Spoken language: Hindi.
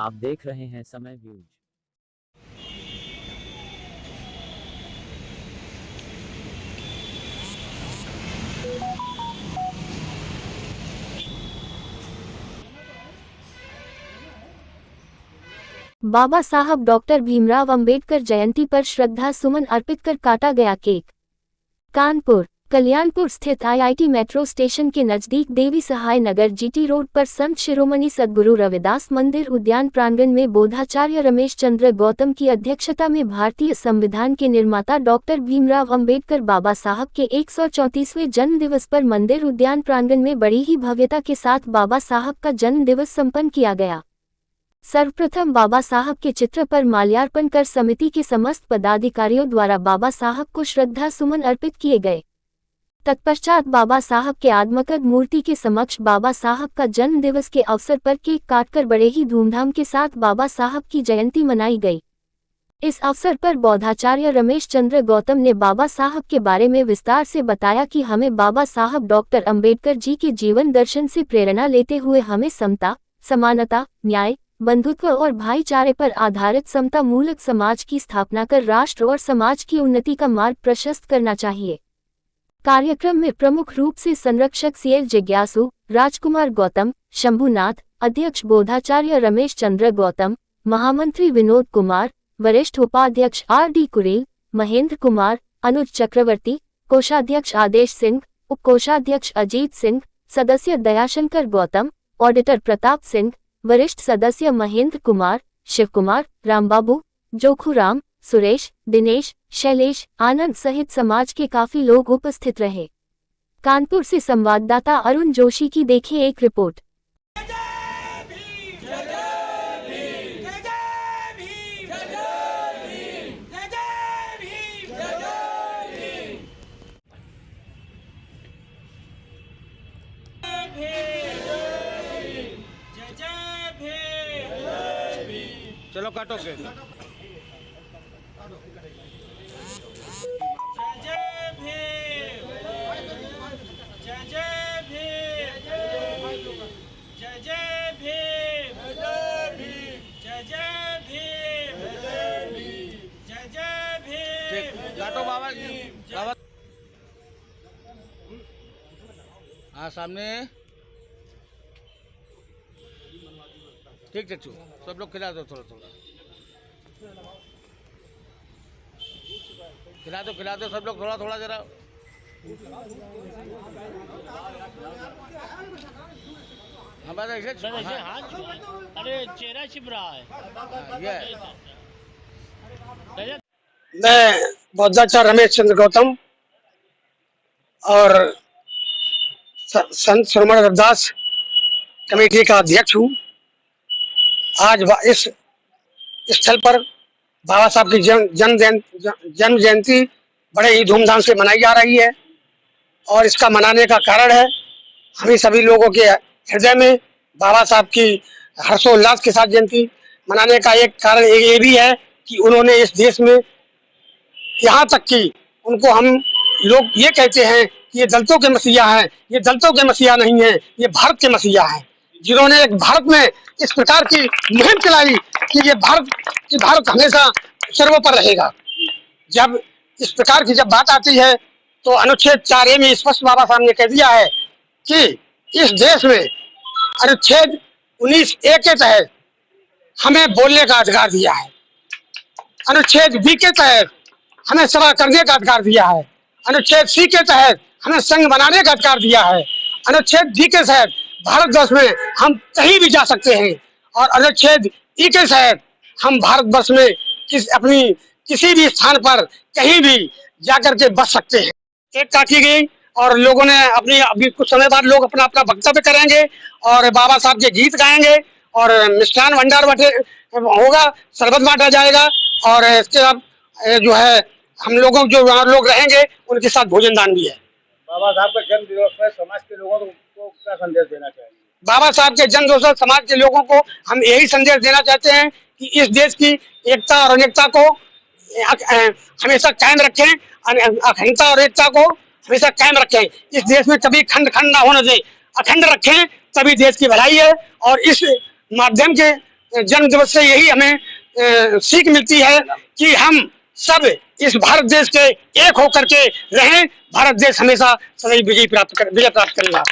आप देख रहे हैं समय व्यूज। बाबा साहब डॉक्टर भीमराव अंबेडकर जयंती पर श्रद्धा सुमन अर्पित कर काटा गया केक। कानपुर कल्याणपुर स्थित आईआईटी मेट्रो स्टेशन के नजदीक देवी सहाय नगर जीटी रोड पर संत शिरोमणि सद्गुरु रविदास मंदिर उद्यान प्रांगण में बोधाचार्य रमेश चंद्र गौतम की अध्यक्षता में भारतीय संविधान के निर्माता डॉक्टर भीमराव अंबेडकर बाबा साहब के 134वें जन्म दिवस पर मंदिर उद्यान प्रांगण में बड़ी ही भव्यता के साथ बाबा साहब का जन्म दिवस संपन्न किया गया। सर्वप्रथम बाबा साहब के चित्र पर माल्यार्पण कर समिति के समस्त पदाधिकारियों द्वारा बाबा साहब को श्रद्धा सुमन अर्पित किए गए। तत्पश्चात बाबा साहब के आदमकद मूर्ति के समक्ष बाबा साहब का जन्म दिवस के अवसर पर केक काटकर बड़े ही धूमधाम के साथ बाबा साहब की जयंती मनाई गई। इस अवसर पर बौद्धाचार्य रमेश चंद्र गौतम ने बाबा साहब के बारे में विस्तार से बताया कि हमें बाबा साहब डॉक्टर अंबेडकर जी के जीवन दर्शन से प्रेरणा लेते हुए हमें समता, समानता, न्याय, बंधुत्व और भाईचारे पर आधारित समता मूलक समाज की स्थापना कर राष्ट्र और समाज की उन्नति का मार्ग प्रशस्त करना चाहिए। कार्यक्रम में प्रमुख रूप से संरक्षक सीएल जिज्ञासु, राजकुमार गौतम, शंभुनाथ, अध्यक्ष बोधाचार्य रमेश चंद्र गौतम, महामंत्री विनोद कुमार, वरिष्ठ उपाध्यक्ष आर.डी. कुरेल, महेंद्र कुमार, अनुज चक्रवर्ती, कोषाध्यक्ष आदेश सिंह, उप कोषाध्यक्ष अजीत सिंह, सदस्य दयाशंकर गौतम, ऑडिटर प्रताप सिंह, वरिष्ठ सदस्य महेंद्र कुमार, शिव कुमार, रामबाबू, जोखूराम, सुरेश, दिनेश, शैलेश, आनंद सहित समाज के काफी लोग उपस्थित रहे। कानपुर से संवाददाता अरुण जोशी की देखिए एक रिपोर्ट। चलो काटो के काटो बाबा बाबा। हाँ सामने ठीक चच्चू, सब लोग खिला दो थोड़ा थोड़ा, खिला दो सब लोग थोड़ा थोड़ा जरा। हाँ बस ऐसे हाथ, अरे चेहरा छिप रहा है। मैं बौद्धाचार्य रमेश चंद्र गौतम और संत शिरोमणि रविदास कमेटी का अध्यक्ष हूँ। आज इस स्थल पर बाबा साहब की जन्म जयंती बड़े ही धूमधाम से मनाई जा रही है और इसका मनाने का कारण है हम सभी लोगों के हृदय में बाबा साहब की हर्षोल्लास के साथ जयंती मनाने का एक कारण ये भी है कि उन्होंने इस देश में यहाँ तक कि उनको हम लोग ये कहते हैं कि ये दलितों के मसीहा हैं। ये दलितों के मसीहा नहीं है, ये भारत के मसीहा हैं, जिन्होंने एक भारत में इस प्रकार की मुहिम चलाई कि ये भारत हमेशा सर्वोपरि रहेगा। जब इस प्रकार की जब बात आती है तो अनुच्छेद 4A में स्पष्ट बाबा साहब ने कह दिया है कि इस देश में अनुच्छेद 19A के तहत हमें बोलने का अधिकार दिया है, अनुच्छेद B के तहत हमें सभा करने का अधिकार दिया है, अनुच्छेद C के तहत हमें संघ बनाने का अधिकार दिया है, अनुच्छेद D के तहत भारतवर्ष में हम कहीं भी जा सकते हैं और अनुच्छेद E के तहत हम भारतवर्ष में किसी भी स्थान पर कहीं भी जाकर के बस सकते हैं। केक काटी गई और लोगों ने अभी कुछ समय बाद लोग अपना वक्तव्य करेंगे और बाबा साहब के गीत गाएंगे और मिष्ठान भंडार होगा, शरबत बांटा जाएगा और इसके बाद जो है हम लोगों जो लोग रहेंगे उनके साथ भोजन दान भी है। बाबा साहब का जन्म दिवस पर समाज के लोगों को क्या संदेश देना चाहिए? बाबा साहब के जन्म दिवस पर समाज के लोगों को हम यही संदेश देना चाहते हैं कि इस देश की एकता और अनेकता को हमेशा कायम रखें, अखंडता और एकता को हमेशा कायम रखें। इस देश में कभी खंड ना होने दें, अखंड रखें, तभी देश की भलाई है। और इस माध्यम के जन्म दिवस से यही हमें सीख मिलती है कि हम सब इस भारत देश के एक होकर के रहें। भारत देश हमेशा सदैव विजय प्राप्त करेगा।